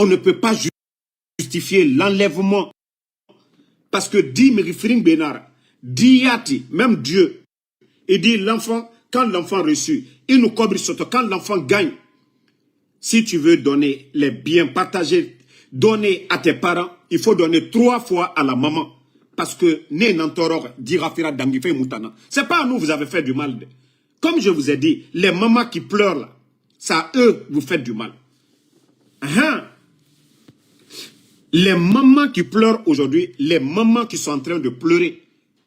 on ne peut pas justifier l'enlèvement. Parce que dit Mirifring Benar, dit Yati, même Dieu, il dit l'enfant, quand l'enfant reçu, il nous cobre surtout quand l'enfant gagne. Si tu veux donner les biens, partager, donner à tes parents, il faut donner 3 fois à la maman. Parce que né nantoror dira fira dangife moutana. C'est pas à nous vous avez fait du mal. Comme je vous ai dit, les mamans qui pleurent là, ça à eux vous faites du mal. Les mamans qui pleurent aujourd'hui, les mamans qui sont en train de pleurer,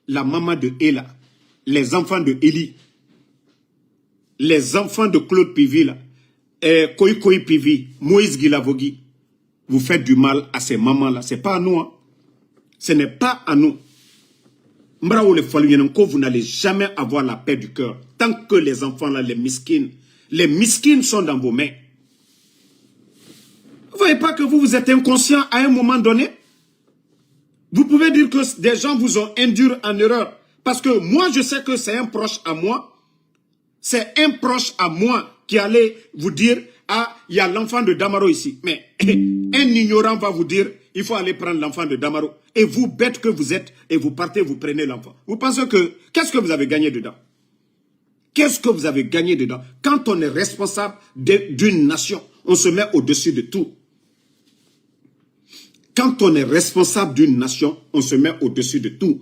la maman de Ella, les enfants de Eli, les enfants de Claude Pivi là, Koï Pivi, Moïse Guilavogui, vous faites du mal à ces mamans là, c'est pas à nous. Hein. Ce n'est pas à nous. Vous n'allez jamais avoir la paix du cœur. Tant que les enfants là, les miskines sont dans vos mains. Vous ne voyez pas que vous êtes inconscient à un moment donné? Vous pouvez dire que des gens vous ont induit en erreur. Parce que moi, je sais que c'est un proche à moi. C'est un proche à moi qui allait vous dire, ah, il y a l'enfant de Damaro ici. Mais un ignorant va vous dire, il faut aller prendre l'enfant de Damaro. Et vous, bête que vous êtes, et vous partez, vous prenez l'enfant. Vous pensez que, qu'est-ce que vous avez gagné dedans? Qu'est-ce que vous avez gagné dedans? Quand on est responsable d'une nation, on se met au-dessus de tout. Quand on est responsable d'une nation, on se met au-dessus de tout.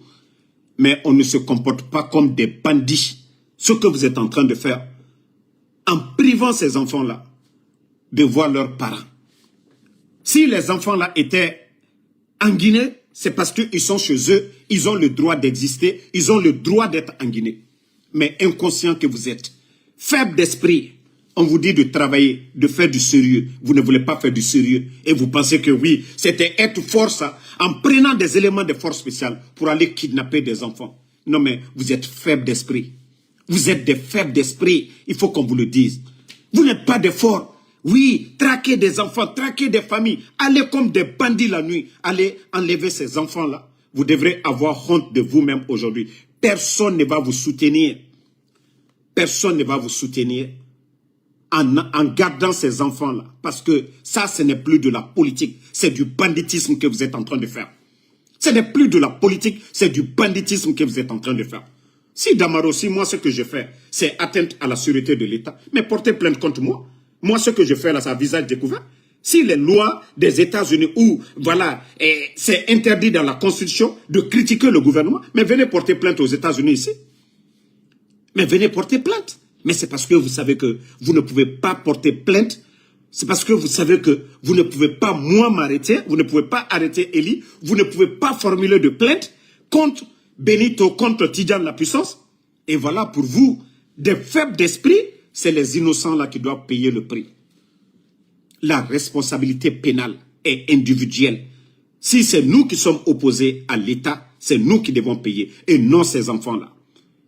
Mais on ne se comporte pas comme des bandits. Ce que vous êtes en train de faire, en privant ces enfants-là de voir leurs parents. Si les enfants-là étaient en Guinée, c'est parce qu'ils sont chez eux, ils ont le droit d'exister, ils ont le droit d'être en Guinée. Mais inconscient que vous êtes, faible d'esprit, on vous dit de travailler, de faire du sérieux. Vous ne voulez pas faire du sérieux. Et vous pensez que oui, c'était être fort ça, en prenant des éléments de force spéciale pour aller kidnapper des enfants. Non mais vous êtes faible d'esprit. Vous êtes des faibles d'esprit, il faut qu'on vous le dise. Vous n'êtes pas des forts. Oui, traquer des enfants, traquer des familles, aller comme des bandits la nuit, aller enlever ces enfants-là. Vous devrez avoir honte de vous-même aujourd'hui. Personne ne va vous soutenir. Personne ne va vous soutenir en gardant ces enfants-là. Parce que ça, ce n'est plus de la politique. C'est du banditisme que vous êtes en train de faire. Ce n'est plus de la politique, c'est du banditisme que vous êtes en train de faire. Si Damaro, si moi, ce que je fais, c'est atteinte à la sûreté de l'État, mais portez plainte contre moi. Moi, ce que je fais là, c'est à visage découvert. Si les lois des États-Unis, où, voilà, c'est interdit dans la Constitution de critiquer le gouvernement, mais venez porter plainte aux États-Unis ici. Mais venez porter plainte. Mais c'est parce que vous savez que vous ne pouvez pas porter plainte. C'est parce que vous savez que vous ne pouvez pas, moi, m'arrêter. Vous ne pouvez pas arrêter Eli. Vous ne pouvez pas formuler de plainte contre Benito, contre Tidjane la puissance. Et voilà, pour vous, des faibles d'esprit, c'est les innocents là qui doivent payer le prix. La responsabilité pénale est individuelle. Si c'est nous qui sommes opposés à l'État, c'est nous qui devons payer et non ces enfants-là.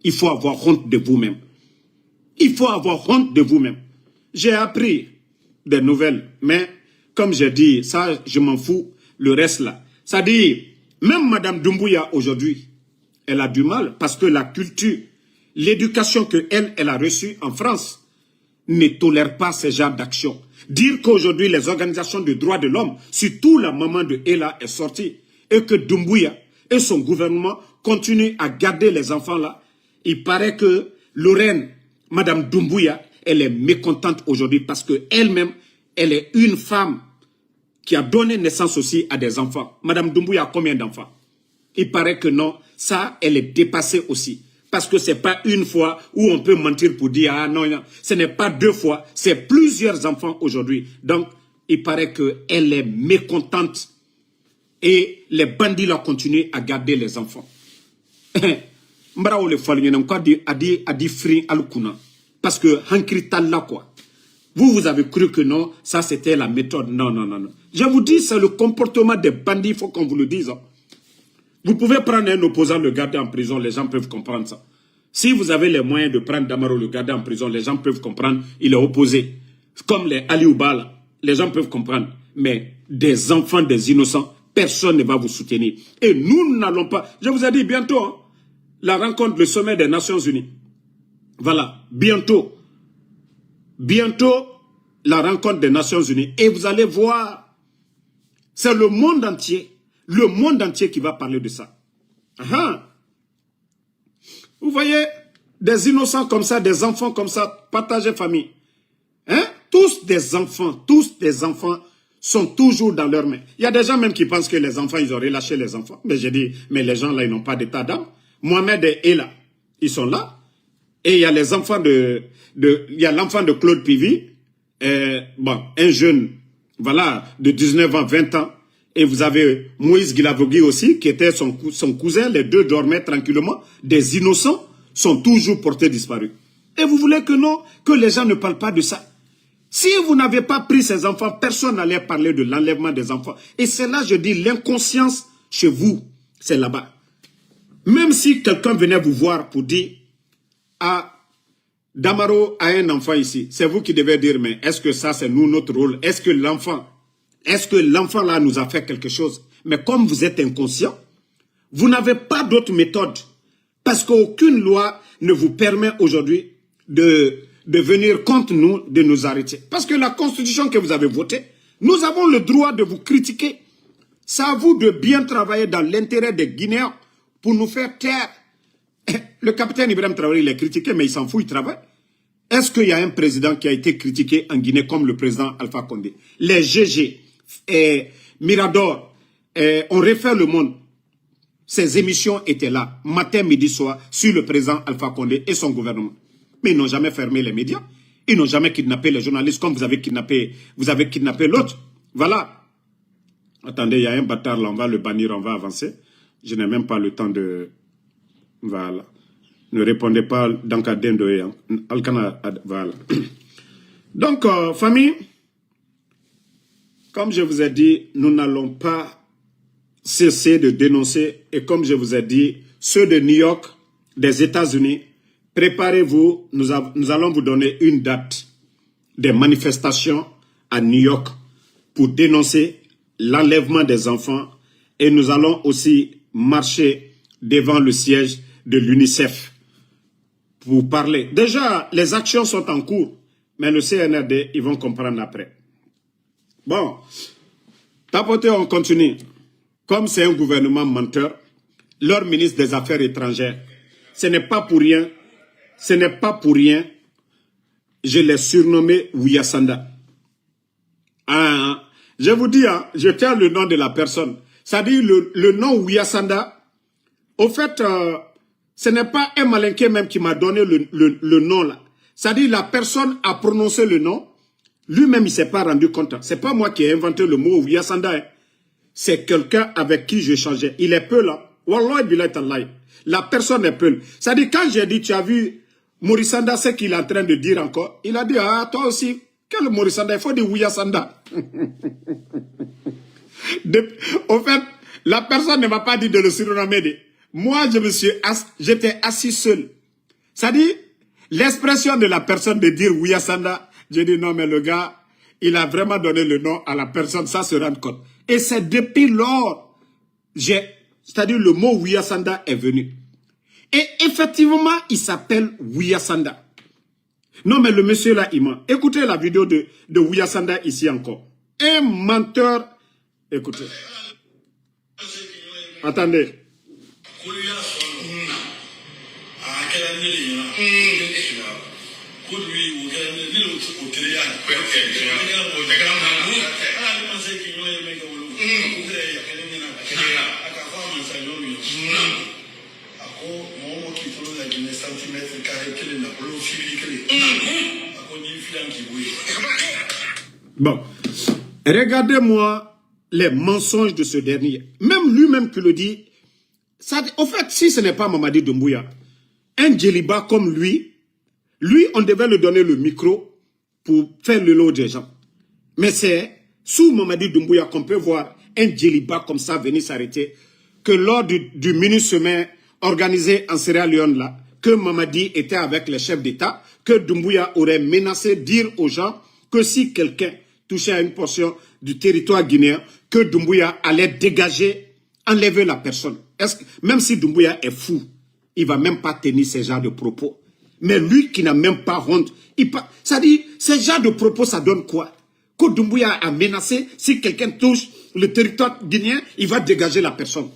Il faut avoir honte de vous-même. Il faut avoir honte de vous-même. J'ai appris des nouvelles, mais comme j'ai dit, ça, je m'en fous, le reste là. Ça dit, même Madame Doumbouya aujourd'hui, elle a du mal parce que la culture, l'éducation qu'elle a reçue en France ne tolère pas ce genre d'action. Dire qu'aujourd'hui, les organisations de droits de l'homme, surtout la maman de Ella est sortie, et que Doumbouya et son gouvernement continuent à garder les enfants là, il paraît que Lorraine, Madame Doumbouya, elle est mécontente aujourd'hui parce qu'elle-même, elle est une femme qui a donné naissance aussi à des enfants. Madame Doumbouya a combien d'enfants? Il paraît que non, ça, elle est dépassée aussi. Parce que ce n'est pas une fois où on peut mentir pour dire « Ah non, non. » Ce n'est pas 2 fois, c'est plusieurs enfants aujourd'hui. Donc, il paraît qu'elle est mécontente. Et les bandits là continuent à garder les enfants. Parce que Hankritalla quoi. Vous avez cru que non, ça c'était la méthode. Non, non, non, non. Je vous dis, c'est le comportement des bandits, il faut qu'on vous le dise. Hein. Vous pouvez prendre un opposant, le garder en prison, les gens peuvent comprendre ça. Si vous avez les moyens de prendre Damaro, le garder en prison, les gens peuvent comprendre, il est opposé. Comme les Aliouba, les gens peuvent comprendre. Mais des enfants, des innocents, personne ne va vous soutenir. Et nous n'allons pas, je vous ai dit bientôt, hein, la rencontre, le sommet des Nations Unies. Voilà, bientôt, la rencontre des Nations Unies. Et vous allez voir C'est le monde entier qui va parler de ça. Vous voyez, des innocents comme ça, des enfants comme ça, partagez famille. Hein? Tous des enfants sont toujours dans leurs mains. Il y a des gens même qui pensent que les enfants, ils ont relâché les enfants. Mais j'ai dit, mais les gens là, ils n'ont pas d'état d'âme. Mohamed est là. Ils sont là. Et il y a les enfants il y a l'enfant de Claude Pivy, un jeune, voilà, de 19 ans, 20 ans. Et vous avez Moïse Guilavogui aussi, qui était son cousin. Les deux dormaient tranquillement. Des innocents sont toujours portés disparus. Et vous voulez que non, que les gens ne parlent pas de ça. Si vous n'avez pas pris ces enfants, personne n'allait parler de l'enlèvement des enfants. Et c'est là, je dis, l'inconscience chez vous, c'est là-bas. Même si quelqu'un venait vous voir pour dire, ah, Damaro a un enfant ici, c'est vous qui devez dire, mais est-ce que ça, c'est nous, notre rôle? Est-ce que l'enfant là nous a fait quelque chose? Mais comme vous êtes inconscient, vous n'avez pas d'autre méthode. Parce qu'aucune loi ne vous permet aujourd'hui de venir contre nous, de nous arrêter. Parce que la constitution que vous avez votée, nous avons le droit de vous critiquer. C'est à vous de bien travailler dans l'intérêt des Guinéens pour nous faire taire. Le capitaine Ibrahim Traoré, il est critiqué, mais il s'en fout, il travaille. Est-ce qu'il y a un président qui a été critiqué en Guinée comme le président Alpha Condé? Les GG, Mirador, on refait le monde. Ces émissions étaient là, matin, midi, soir, sur le président Alpha Condé et son gouvernement. Mais ils n'ont jamais fermé les médias. Ils n'ont jamais kidnappé les journalistes comme vous avez kidnappé l'autre. Voilà. Attendez, il y a un bâtard là, on va le bannir, on va avancer. Je n'ai même pas le temps de... Voilà. Ne répondez pas dans Kadendo. Voilà. Donc, famille, comme je vous ai dit, nous n'allons pas cesser de dénoncer. Et comme je vous ai dit, ceux de New York, des États-Unis, préparez-vous, nous allons vous donner une date des manifestations à New York pour dénoncer l'enlèvement des enfants et nous allons aussi marcher devant le siège de l'UNICEF pour parler. Déjà, les actions sont en cours, mais le CNRD, ils vont comprendre après. Bon, tapoter, on continue. Comme c'est un gouvernement menteur, leur ministre des Affaires étrangères, ce n'est pas pour rien, je l'ai surnommé Wiyasanda. Je vous dis, je tiens le nom de la personne. C'est-à-dire le nom Wiyasanda, au fait, ce n'est pas un malinqué même qui m'a donné le nom là. C'est-à-dire la personne a prononcé le nom, lui-même il ne s'est pas rendu compte. Ce n'est pas moi qui ai inventé le mot Wiyasanda. Hein. C'est quelqu'un avec qui j'échangeais. Il est peu là. Wallahi billahi tallahi. La personne est peu. C'est-à-dire quand j'ai dit, tu as vu Morissanda, ce qu'il est en train de dire encore, il a dit, ah toi aussi, quel Morissanda? Il faut dire Wiyasanda. Au fait, la personne ne m'a pas dit de le surnommer. Moi, j'étais assis seul. C'est-à-dire, l'expression de la personne de dire Wiyasanda, j'ai dit non mais le gars, il a vraiment donné le nom à la personne, ça se rend compte. Et c'est depuis lors, c'est-à-dire le mot Wiyasanda est venu. Et effectivement, il s'appelle Wiyasanda. Non mais le monsieur là, il ment. Écoutez la vidéo de Wiyasanda ici encore. Un menteur. Écoutez. Attendez. Bon, regardez-moi les mensonges de ce dernier. Même lui-même qui le dit. Ça, au fait, si ce n'est pas Mamadi Doumbouya, un djeliba comme lui, on devait lui donner le micro pour faire le lot des gens. Mais c'est sous Mamadi Doumbouya qu'on peut voir un djeliba comme ça venir s'arrêter, que lors du mini-sommet organisé en Sierra Leone là, que Mamadi était avec les chefs d'État, que Doumbouya aurait menacé dire aux gens que si quelqu'un touchait à une portion du territoire guinéen, que Doumbouya allait dégager, enlever la personne. Même si Doumbouya est fou, il ne va même pas tenir ce genre de propos. Mais lui qui n'a même pas honte, ça dit, ce genre de propos, ça donne quoi? Que Doumbouya a menacé, si quelqu'un touche le territoire guinéen, il va dégager la personne.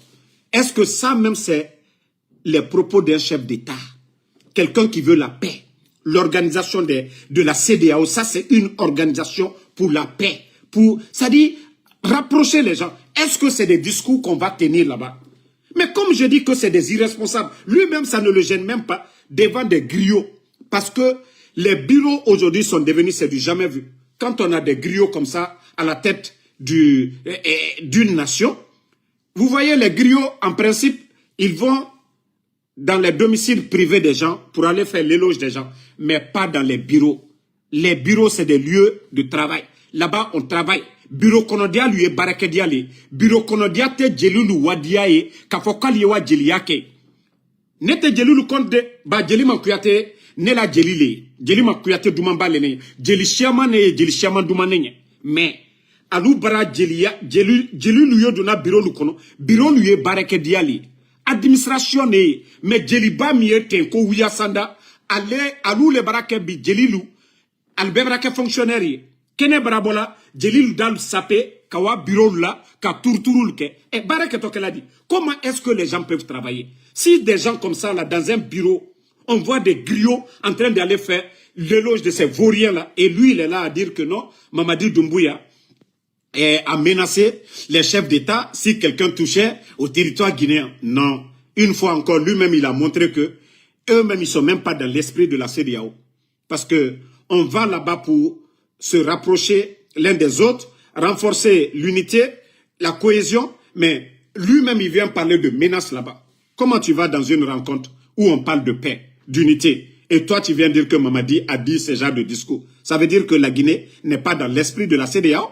Est-ce que ça même c'est les propos d'un chef d'État? Quelqu'un qui veut la paix. L'organisation de la CEDEAO, ça c'est une organisation pour la paix. Ça dit rapprocher les gens. Est-ce que c'est des discours qu'on va tenir là-bas? Mais comme je dis que c'est des irresponsables, lui-même ça ne le gêne même pas devant des griots. Parce que les bureaux aujourd'hui sont devenus, c'est du jamais vu. Quand on a des griots comme ça à la tête d'une nation, vous voyez les griots en principe, ils vont dans les domiciles privés des gens pour aller faire l'éloge des gens, mais pas dans les bureaux. Les bureaux, c'est des lieux de travail. Là-bas, on travaille. Bureau konodia lui est barakediale. Bureau konodia te jelulu wadiaye, kafokali wa jeliake. Nete jelulu konde, ba jelima kuyate, ne la jelile. Jelima kuyate dumamba lene. Jeli shiama ne, jeli shiama dumane. Mais, alou bara jelia, jelulu yo duna bureau lukono, bureau lui est barakediale. Administration ne, mais jeliba miye tenko wuya sanda, alou le barake bi jelilu, albe barake fonctionnaire. Kene barabola, jelilu dal sapé, kawa bureau la, ka tourtourul ke. Et barake toke l'a dit. Comment est-ce que les gens peuvent travailler? Si des gens comme ça, là, dans un bureau, on voit des griots en train d'aller faire l'éloge de ces vauriens-là, et lui, il est là à dire que non, Mamadi Doumbouya a menacé les chefs d'État si quelqu'un touchait au territoire guinéen. Non. Une fois encore, lui-même, il a montré que eux-mêmes, ils ne sont même pas dans l'esprit de la CEDEAO. Parce que on va là-bas pour se rapprocher l'un des autres, renforcer l'unité, la cohésion, mais lui-même, il vient parler de menaces là-bas. Comment tu vas dans une rencontre où on parle de paix, d'unité, et toi, tu viens dire que Mamadi a dit ce genre de discours? Ça veut dire que la Guinée n'est pas dans l'esprit de la CEDEAO.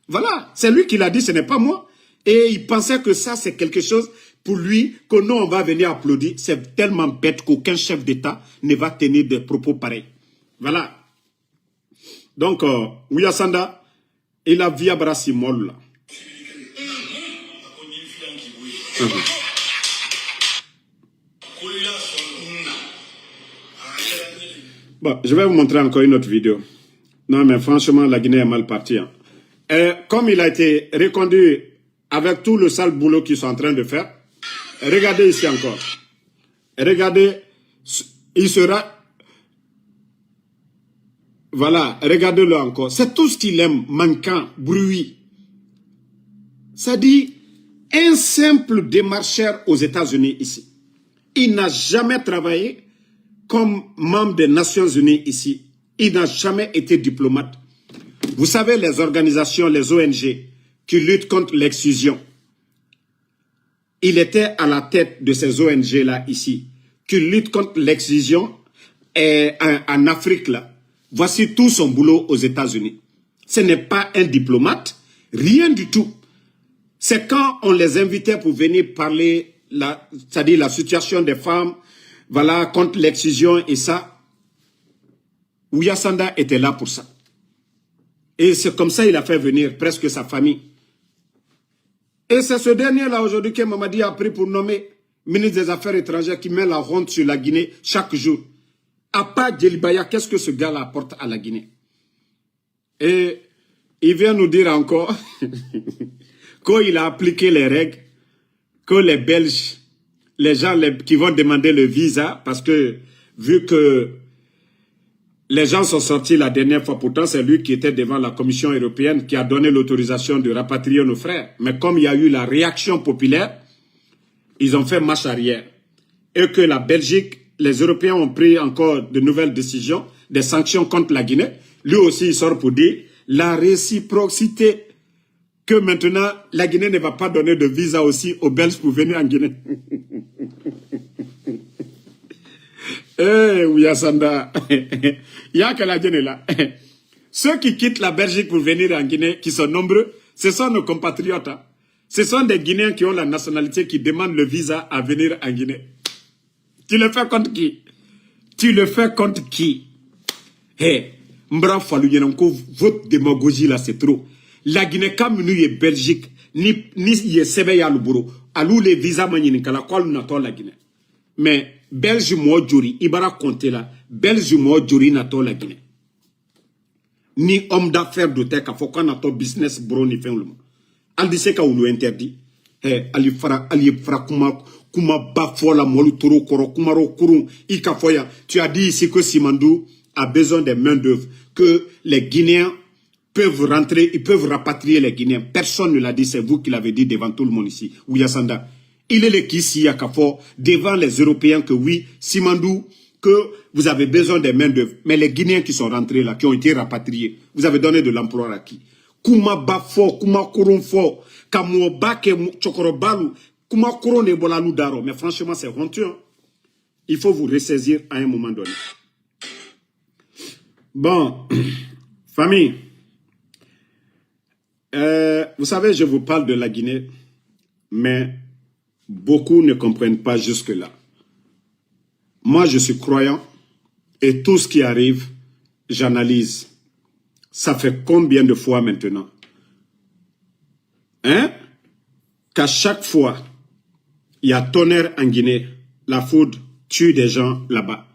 Voilà, c'est lui qui l'a dit, ce n'est pas moi. Et il pensait que ça, c'est quelque chose pour lui, que nous, on va venir applaudir. C'est tellement bête qu'aucun chef d'État ne va tenir des propos pareils. Voilà. Donc, Ouya Sanda, il a via Brassi Moll là. Bon, je vais vous montrer encore une autre vidéo. Non, mais franchement, la Guinée est mal partie. Hein. Et comme il a été reconduit avec tout le sale boulot qu'ils sont en train de faire, regardez ici encore. Regardez, il sera... Voilà, regardez-le encore. C'est tout ce qu'il aime, manquant, bruit. Ça dit, un simple démarcheur aux États-Unis ici. Il n'a jamais travaillé comme membre des Nations Unies ici. Il n'a jamais été diplomate. Vous savez, les organisations, les ONG qui luttent contre l'exclusion. Il était à la tête de ces ONG-là ici, qui luttent contre l'exclusion en Afrique là. Voici tout son boulot aux États-Unis. Ce n'est pas un diplomate, rien du tout. C'est quand on les invitait pour venir parler, c'est-à-dire la situation des femmes, voilà, contre l'exclusion et ça. Ouya Sanda était là pour ça. Et c'est comme ça qu'il a fait venir presque sa famille. Et c'est ce dernier-là aujourd'hui que Mamadi a pris pour nommer ministre des Affaires étrangères qui met la honte sur la Guinée chaque jour. À part Djelibaya, qu'est-ce que ce gars-là apporte à la Guinée? Et il vient nous dire encore qu'il a appliqué les règles, que les Belges, les gens qui vont demander le visa, parce que vu que les gens sont sortis la dernière fois, pourtant c'est lui qui était devant la Commission européenne qui a donné l'autorisation de rapatrier nos frères. Mais comme il y a eu la réaction populaire, ils ont fait marche arrière. Et que la Belgique, les Européens ont pris encore de nouvelles décisions, des sanctions contre la Guinée. Lui aussi, il sort pour dire la réciprocité, que maintenant, la Guinée ne va pas donner de visa aussi aux Belges pour venir en Guinée. Eh, Ouya Sanda, il y a que la Guinée là. Ceux qui quittent la Belgique pour venir en Guinée, qui sont nombreux, ce sont nos compatriotes. Hein. Ce sont des Guinéens qui ont la nationalité, qui demandent le visa à venir en Guinée. Tu le fais contre qui? Tu le fais contre qui? Hé, Mbra Falou Yenanko, votre démagogie là, c'est trop. La Guinée, comme nous, est Belgique, ni y Sebeya Luburo, alou les visas maninikala, quoi l'on la Guinée. Mais, Belge mo jori, Ibara compter là, Belge mo jori nato la Guinée. Ni homme d'affaires de terre, faut qu'on a ton business bro ni fin le monde. Aldiseka ou interdit. Ali fara kuma bafola molu toro koro kumaro kurun ikafoya. Tu as dit ici que Simandou a besoin des mains d'œuvre, que les Guinéens peuvent rentrer, ils peuvent rapatrier les Guinéens. Personne ne l'a dit, c'est vous qui l'avez dit devant tout le monde ici. Ouyasanda. Il est le Kissi Yakafo devant les Européens que oui, Simandou, que vous avez besoin des mains d'œuvre. Mais les Guinéens qui sont rentrés là, qui ont été rapatriés, vous avez donné de l'emploi à qui? Kuma bafo, kuma kurunfo, kamuo bake chokorobalu, kuma kurone bolalu daro. Mais franchement, c'est honteux. Hein? Il faut vous ressaisir à un moment donné. Bon, famille, vous savez, je vous parle de la Guinée, mais beaucoup ne comprennent pas jusque-là. Moi, je suis croyant et tout ce qui arrive, j'analyse. Ça fait combien de fois maintenant? Hein? Qu'à chaque fois, il y a tonnerre en Guinée, la foudre tue des gens là-bas.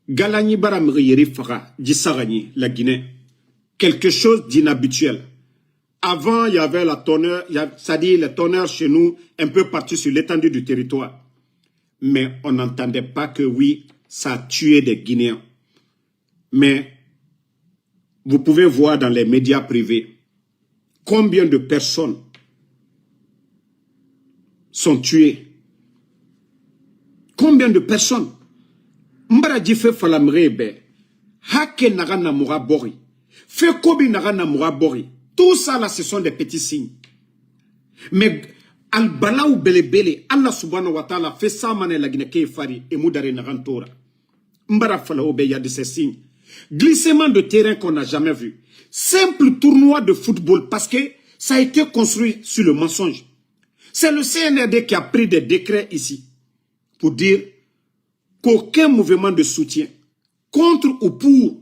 Galani Baramri Fara, Dissarani, la Guinée. Quelque chose d'inhabituel. Avant, il y avait la tonnerre, c'est-à-dire les tonnerres chez nous, un peu partout sur l'étendue du territoire. Mais on n'entendait pas que oui, ça a tué des Guinéens. Mais vous pouvez voir dans les médias privés combien de personnes sont tuées. Combien de personnes? Mbara jife falamrebe, hake nagana moura bori, fe kobi nagana moura bori. Tout ça là, ce sont des petits signes. Mais al-bala ou belebele, Allah subhanahu wa ta'ala fait ça mané la Guinée fari et moudare nagantora. Mbara falaobe, il y a de ces signes. Glissement de terrain qu'on n'a jamais vu. Simple tournoi de football parce que ça a été construit sur le mensonge. C'est le CNRD qui a pris des décrets ici pour dire qu'aucun mouvement de soutien contre ou pour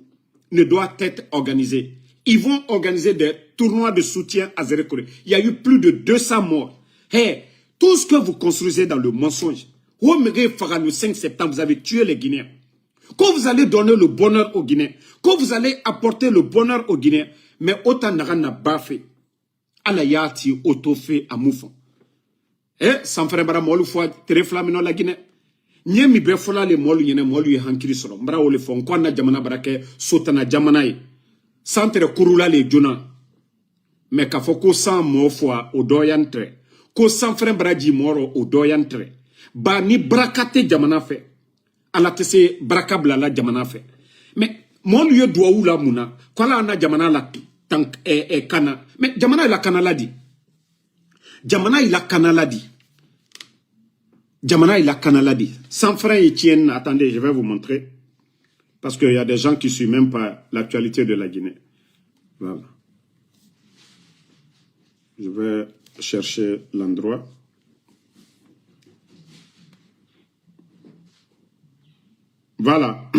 ne doit être organisé. Ils vont organiser des tournois de soutien à Zérekore. Il y a eu plus de 200 morts. Hey, tout ce que vous construisez dans le mensonge, le 5 septembre, vous avez tué les Guinéens. Quand vous allez donner le bonheur aux Guinéens, quand vous allez apporter le bonheur aux Guinéens, mais autant n'a bafé, alayati autofé à moufon. Eh, sans frère bara molu fois très flamino la Guinée. Nyemi be fola le molu yene molu ye hankiri soro. Mbra ole fon ko na jamana barake sotana jamana yi. Santere kurula le jona. Mais ka foko sans mo fois au doyantre. Ko sans frère braji moro au doyantre. Ba ni brakate jamana fait. Ala tese brakabla la jamana fait. Mais mon lieu doit ou la muna. Kwala na jamana la tank kana. Mais jamana la kana la di. Jamana il a canaladi. Jamana il a canaladi. Sans frein et tienne, attendez, je vais vous montrer. Parce qu'il y a des gens qui ne suivent même pas l'actualité de la Guinée. Voilà. Je vais chercher l'endroit. Voilà.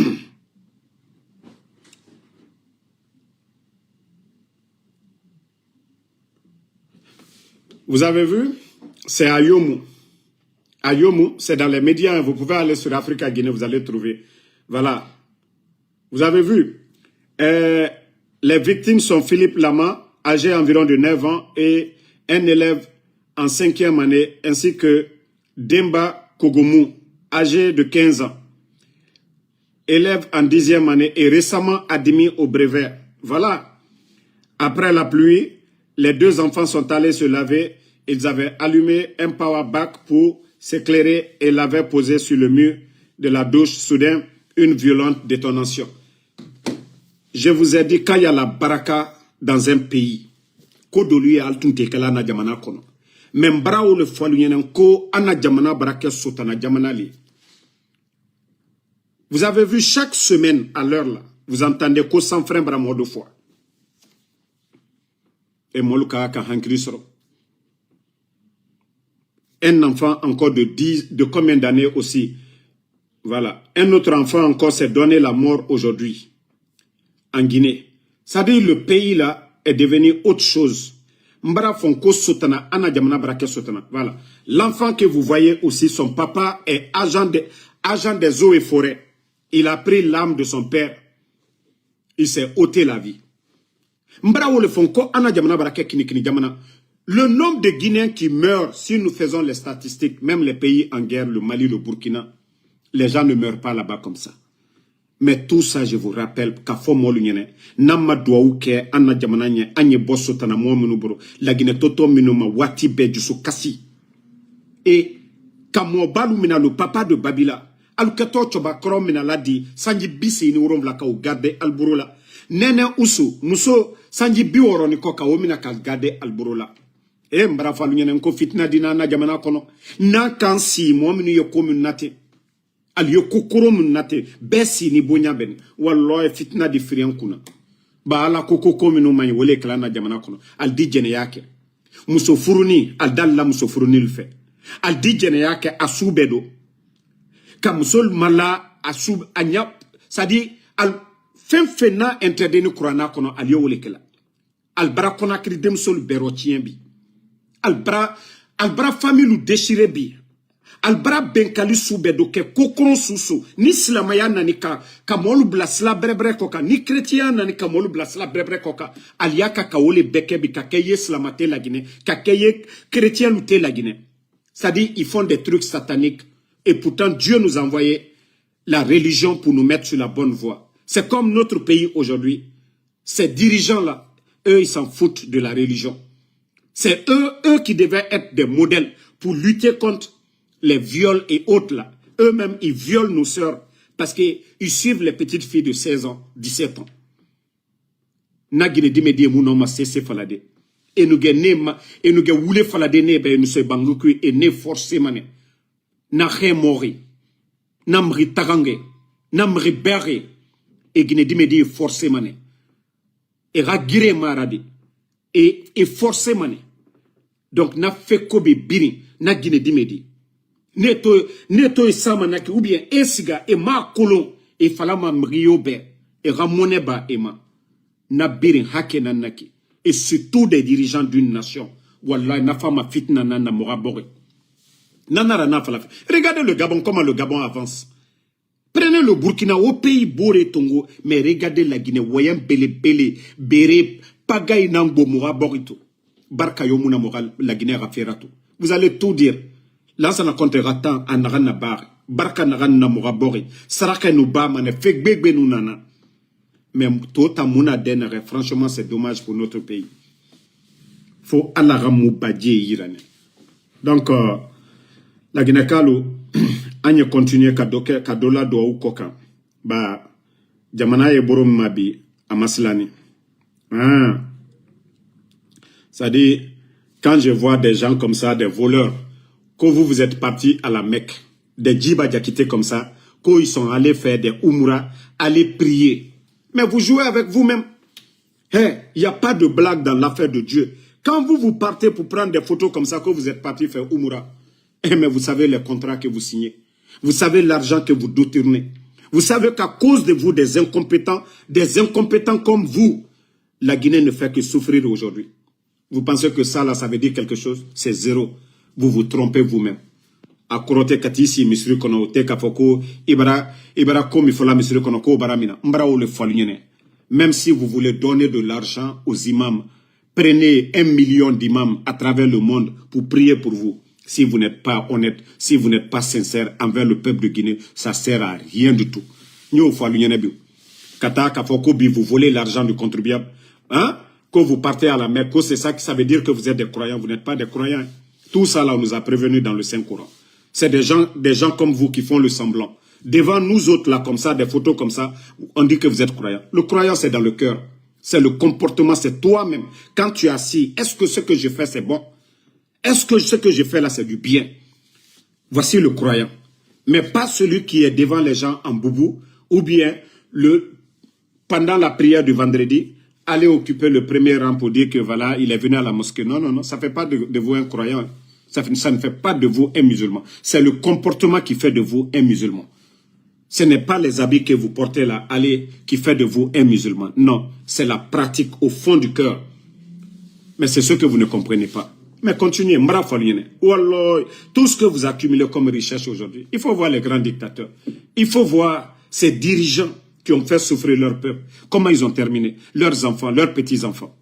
Vous avez vu? C'est à Yomu. À Yomu, c'est dans les médias. Vous pouvez aller sur Africa Guinée, vous allez trouver. Voilà. Vous avez vu? Les victimes sont Philippe Lama, âgé environ de 9 ans, et un élève en 5e année, ainsi que Demba Kogomu, âgé de 15 ans. Élève en 10e année et récemment admis au brevet. Voilà. Après la pluie, les deux enfants sont allés se laver. Ils avaient allumé un power bank pour s'éclairer et l'avaient posé sur le mur de la douche. Soudain, une violente détonation. Je vous ai dit, quand il y a la baraka dans un pays, même brao le ko ana jamana baraka sotana jamana li. Vous avez vu chaque semaine à l'heure là, vous entendez ko sans frein bramo de fois. Et Moluka ka hankri soro. Un enfant encore de combien d'années aussi. Voilà. Un autre enfant encore s'est donné la mort aujourd'hui. En Guinée. C'est-à-dire le pays là est devenu autre chose. Mbara fonko sotana, ana jamana brake sotana. Voilà. L'enfant que vous voyez aussi, son papa est agent des eaux et forêts. Il a pris l'âme de son père. Il s'est ôté la vie. Le nombre de Guinéens qui meurent, si nous faisons les statistiques, même les pays en guerre, le Mali, le Burkina, les gens ne meurent pas là-bas comme ça. Mais tout ça, je vous rappelle, qu'à Fomolu Nyene, Nama Douaouke, Anna Djamananye, Anye Bossotana, Mouamenubro, la Guinée Toto Minoma, Wati Bedjusou Kassi. Et Kamo Balou Mina, le papa de Babila, Alukato Choba Krom Mina Ladi, Sanji Bisi Inurom Laka ou Gade Alburola. Nene Usu, Muso, Sanji Bioroni Koka Omina Kal Gade Alburola. E Mbara Falu Nyene, Nko Fitna Dina Na Jamana Kono. Na Kansi, Mouamenu Yokomu Nate. Al Yokokoro Nate, Bessi ni Bonya Ben, Walloy Fitna di Friankuna. Ba ala Kokoko Minu Mani, Wole Klana Jamana Kono. Al di Jeneyake. Muso Furuni, Al Dalla Muso Furuni le fait. Al di Jeneyake Asubedo. Kamusol Mala Asub Anyap. C'est-à-dire, Al Fena interdit Kurana Kono, Al Yowole Kela. Al Bra Konakri Demsol Berotien bi. Al Bra famille ou déchiré bi. Albra benkali soubedo ke kokron susu ni silamaya nani ka molu blasla brebre koka ni chrétien nani ka molu blasla brebre koka aliaka ka wole beke bi ka keye slamate la Guinée ka keye chrétien lutter la Guinée. Ça dit ils font des trucs sataniques et pourtant Dieu nous a envoyé la religion pour nous mettre sur la bonne voie. C'est comme notre pays aujourd'hui. Ces dirigeants là, eux ils s'en foutent de la religion. C'est eux qui devaient être des modèles pour lutter contre les viols et autres là. Eux-mêmes, ils violent nos sœurs parce qu'ils suivent les petites filles de 16 ans, 17 ans. Nagine di medie mounoma cessé falade. Et nous gagnons, et nous gagnons voulu falade ne ben nous se banguku et ne forcé mané. Na ré mori, namri tarange, namri berre, et guine di medie forcé mané. Et ragire maradi, et forcé mané. Donc na fait kobe biri, na guine di medie. Neto samanaki ou bien esiga et ma kolon et falama mriobe et ramoneba ema na birin hake nanaki et surtout des dirigeants d'une nation wallahi na fama fitna nana morabore nanara na fala. Regardez le Gabon, comment le Gabon avance. Prenez le Burkina au pays Boré Tongo, mais regardez la Guinée voyant bele bere pagay nango moraborito barka yomuna moral la Guinée raferato. Vous allez tout dire. Là, ça n'a compté ratan à Narana Bar, Barka Narana Morabori, Saraka Nouba, Mane, Fekbebe Nounana. Mais tout à Mouna Denere, franchement, c'est dommage pour notre pays. Faut Alaramou Badie Irane. Donc, la Guinée-Kalo, Agne continue Kadola Doa ou Koka. Bah, Jamana et Borom Mabi, Amaslani. Ça dit, quand je vois des gens comme ça, des voleurs, quand vous êtes partis à la Mecque, des djibas diakités comme ça, quand ils sont allés faire des umrah, aller prier. Mais vous jouez avec vous-même. Il n'y a pas de blague dans l'affaire de Dieu. Quand vous partez pour prendre des photos comme ça, quand vous êtes partis faire umrah, mais vous savez les contrats que vous signez. Vous savez l'argent que vous détournez. Vous savez qu'à cause de vous, des incompétents comme vous, la Guinée ne fait que souffrir aujourd'hui. Vous pensez que ça, là, ça veut dire quelque chose? C'est zéro. Vous vous trompez vous-même. A korote katisi misri kono te kafoko ibara comme il faut la misri kono ko baramina mbara ou le foligne. Même si vous voulez donner de l'argent aux imams, prenez 1 million d'imams à travers le monde pour prier pour vous. Si vous n'êtes pas honnête, si vous n'êtes pas sincère envers le peuple de Guinée, ça sert à rien du tout. Nyo foligne bi. Kata kafoko bi vous volez l'argent du contribuable. Hein? Quand vous partez à la Mecque, c'est ça que ça veut dire que vous êtes des croyants, vous n'êtes pas des croyants. Tout ça, là, on nous a prévenus dans le Saint-Coran. C'est des gens comme vous qui font le semblant. Devant nous autres, là, comme ça, des photos comme ça, on dit que vous êtes croyants. Le croyant, c'est dans le cœur. C'est le comportement, c'est toi-même. Quand tu es assis, est-ce que ce que je fais, c'est bon? Est-ce que ce que je fais là, c'est du bien? Voici le croyant. Mais pas celui qui est devant les gens en boubou, ou bien pendant la prière du vendredi, aller occuper le premier rang pour dire que voilà, il est venu à la mosquée. Non, non, non, ça ne fait pas de vous un croyant. Ça ne fait pas de vous un musulman. C'est le comportement qui fait de vous un musulman. Ce n'est pas les habits que vous portez là, allez, qui fait de vous un musulman. Non, c'est la pratique au fond du cœur. Mais c'est ce que vous ne comprenez pas. Mais continuez, tout ce que vous accumulez comme richesse aujourd'hui, il faut voir les grands dictateurs. Il faut voir ces dirigeants qui ont fait souffrir leur peuple. Comment ils ont terminé? Leurs enfants, leurs petits-enfants.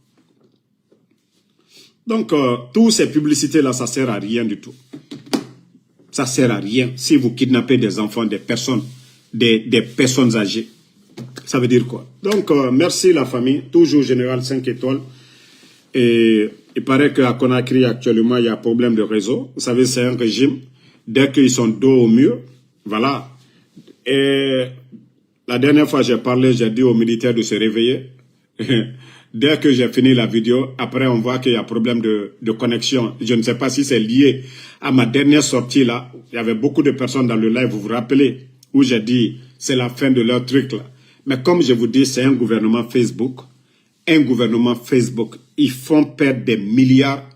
Donc, toutes ces publicités-là, ça ne sert à rien du tout. Ça ne sert à rien. Si vous kidnappez des enfants, des personnes âgées, ça veut dire quoi? Donc, merci la famille. Toujours Général 5 étoiles. Et il paraît qu'à Conakry, actuellement, il y a un problème de réseau. Vous savez, c'est un régime. Dès qu'ils sont dos au mur, voilà. Et la dernière fois, j'ai parlé, j'ai dit aux militaires de se réveiller. Dès que j'ai fini la vidéo, après, on voit qu'il y a problème de connexion. Je ne sais pas si c'est lié à ma dernière sortie là. Il y avait beaucoup de personnes dans le live, vous vous rappelez, où j'ai dit, c'est la fin de leur truc là. Mais comme je vous dis, c'est un gouvernement Facebook. Un gouvernement Facebook. Ils font perdre des milliards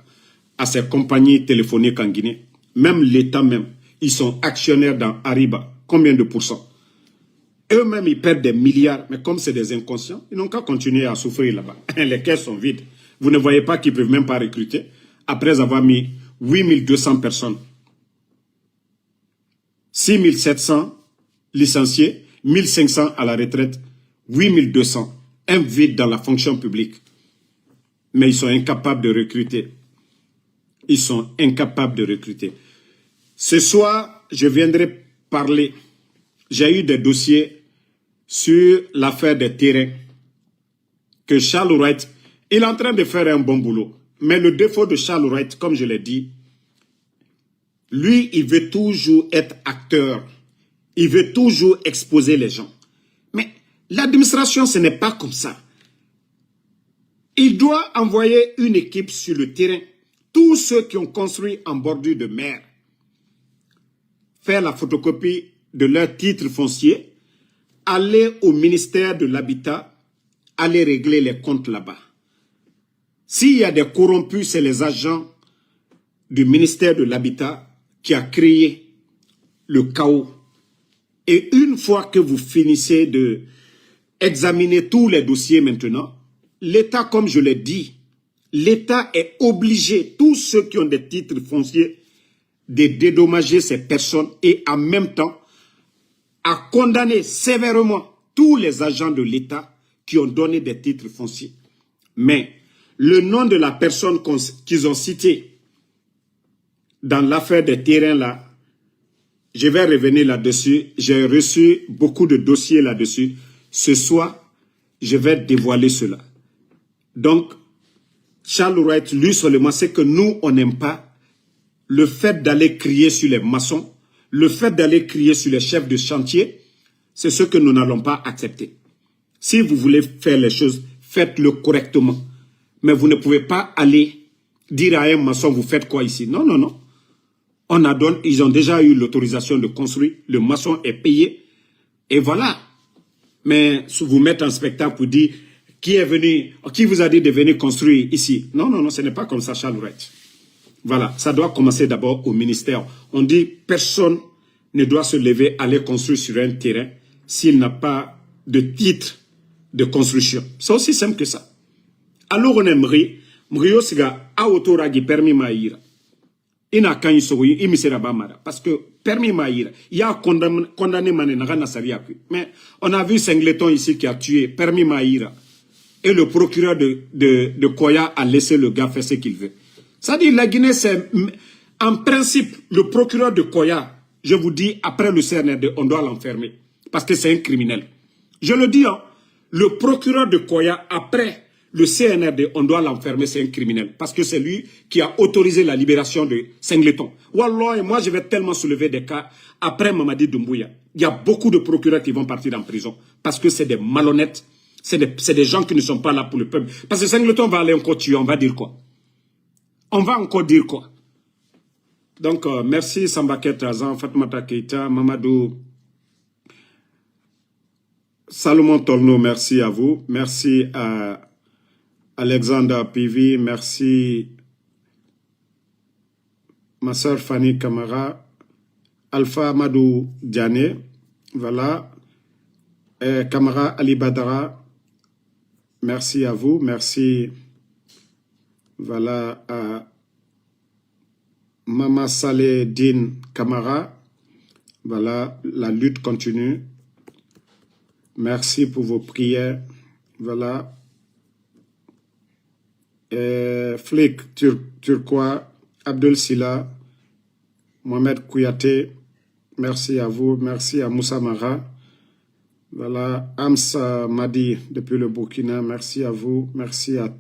à ces compagnies téléphoniques en Guinée. Même l'État même. Ils sont actionnaires dans Ariba. Combien de pourcents? Eux-mêmes, ils perdent des milliards. Mais comme c'est des inconscients, ils n'ont qu'à continuer à souffrir là-bas. Les caisses sont vides. Vous ne voyez pas qu'ils ne peuvent même pas recruter. Après avoir mis 8200 personnes. 6700 licenciés. 1500 à la retraite. 8200. Un vide dans la fonction publique. Mais ils sont incapables de recruter. Ils sont incapables de recruter. Ce soir, je viendrai parler. J'ai eu des dossiers sur l'affaire des terrains. Que Charles Wright, il est en train de faire un bon boulot. Mais le défaut de Charles Wright, comme je l'ai dit, lui, il veut toujours être acteur. Il veut toujours exposer les gens. Mais l'administration, ce n'est pas comme ça. Il doit envoyer une équipe sur le terrain. Tous ceux qui ont construit en bordure de mer. Faire la photocopie de leur titre foncier. Aller au ministère de l'Habitat. Aller régler les comptes là-bas. S'il y a des corrompus, c'est les agents du ministère de l'Habitat qui a créé le chaos. Et une fois que vous finissez de examiner tous les dossiers maintenant, l'État, comme je l'ai dit, l'État est obligé, tous ceux qui ont des titres fonciers, de dédommager ces personnes et en même temps à condamner sévèrement tous les agents de l'État qui ont donné des titres fonciers. Mais le nom de la personne qu'ils ont cité dans l'affaire des terrains là, je vais revenir là-dessus. J'ai reçu beaucoup de dossiers là-dessus. Ce soir, je vais dévoiler cela. Donc, Charles Wright, lui seulement, c'est que nous, on n'aime pas le fait d'aller crier sur les maçons, le fait d'aller crier sur les chefs de chantier, c'est ce que nous n'allons pas accepter. Si vous voulez faire les choses, faites-le correctement. Mais vous ne pouvez pas aller dire à un maçon, vous faites quoi ici? Non, non, non. Ils ont déjà eu l'autorisation de construire, le maçon est payé, et voilà. Mais vous mettre en spectacle pour dire, qui vous a dit de venir construire ici? Non, non, non, ce n'est pas comme ça, Charles Wright. Voilà, ça doit commencer d'abord au ministère. On dit, personne ne doit se lever, aller construire sur un terrain s'il n'a pas de titre de construction. C'est aussi simple que ça. Alors on aimerait, Mrio Siga, a autoragi permis maïra. Ina kanyi sogoyi, imisera bamara. Parce que permis maïra, il y a condamné Manenaga Nassaria. Mais on a vu Singleton ici qui a tué permis maïra. Et le procureur de Koya a laissé le gars faire ce qu'il veut. Ça dit, la Guinée, c'est en principe, le procureur de Koya, je vous dis, après le CNRD, on doit l'enfermer. Parce que c'est un criminel. Je le dis, hein, le procureur de Koya, après le CNRD, on doit l'enfermer, c'est un criminel. Parce que c'est lui qui a autorisé la libération de Singleton. Wallah, moi, je vais tellement soulever des cas après Mamadi Doumbouya. Il y a beaucoup de procureurs qui vont partir en prison. Parce que c'est des malhonnêtes. C'est des gens qui ne sont pas là pour le peuple. Parce que Singleton va aller encore tuer, on va dire quoi? On va encore dire quoi? Donc, merci Sambaket Razan, Fatmata Keita, Mamadou, Salomon Tolno, merci à vous. Merci à Alexander Pivi, merci ma soeur Fanny Kamara, Alpha Madou Diane, voilà, Kamara Ali Badara, merci à vous, merci, voilà, à Mama Saleh Din Kamara, voilà, la lutte continue. Merci pour vos prières. Voilà. Flic Turquois, Abdel Silla, Mohamed Kouyaté, merci à vous. Merci à Moussa Mara. Voilà. Amsa Madi depuis le Burkina, merci à vous. Merci à...